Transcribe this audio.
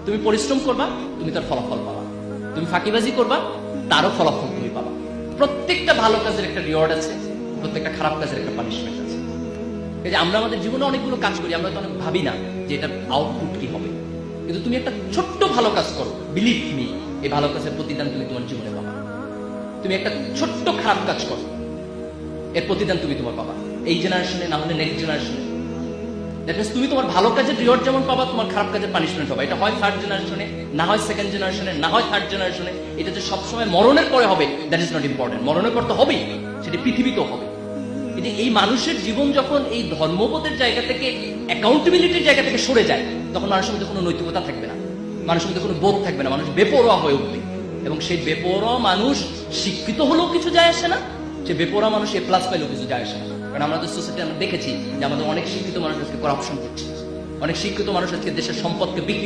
তুমি পরিশ্রম করবা, তুমি তার ফলাফল পাবা। তুমি ফাঁকিবাজি করবা, তারও ফলাফল তুমি পাবা। প্রত্যেকটা ভালো কাজের একটা রিওয়ার্ড আছে, প্রত্যেকটা খারাপ কাজের একটা পানিশমেন্ট আছে। এই যে আমরা আমাদের জীবনে অনেকগুলো কাজ করি, আমরা তো অনেক ভাবি না যে এটার আউটপুট কি হবে। কিন্তু তুমি একটা ছোট্ট ভালো কাজ করো, বিলিভ মি, এই ভালো কাজের প্রতিদান তুমি তোমার জীবনে পাবা। তুমি একটা ছোট্ট খারাপ কাজ করো, এর প্রতিদান তুমি তোমার পাবা, এই জেনারেশনে না হলে নেক্সট জেনারেশনে। দ্যাট মিন্স তুমি তোমার ভালো কাজের রিওয়ার্ড যেমন পাবা, তোমার খারাপ কাজের পানিশমেন্ট পাবা। এটা হয় থার্ড জেনারেশনে, না হয় সেকেন্ড জেনারেশনে, না হয় থার্ড জেনারেশনে। এটা যে সবসময় মরণের পরে হবে দ্যাট ইজ নট ইম্পর্টেন্ট। মরণের পর তো হবেই, সেটি পৃথিবীতেও হবে। কিন্তু এই মানুষের জীবন যখন এই ধর্মবোধের জায়গা থেকে, অ্যাকাউন্টেবিলিটির জায়গা থেকে সরে যায়, তখন মানুষের মধ্যে কোনো নৈতিকতা থাকবে না, মানুষের মধ্যে কোনো বোধ থাকবে না, মানুষ বেপরোয়া হয়ে উঠবে। এবং সেই বেপরোয়া মানুষ শিক্ষিত হলেও কিছু যায় আসে না, সে বেপরোয়া মানুষ এ প্লাস পাইলেও কিছু যায় আসে না। কারণ আমাদের সোসাইটি আমরা দেখেছি যে আমাদের অনেক শিক্ষিত মানুষ আজকে করাপশন করছে, অনেক শিক্ষিত মানুষ আজকে দেশের সম্পদকে বিক্রি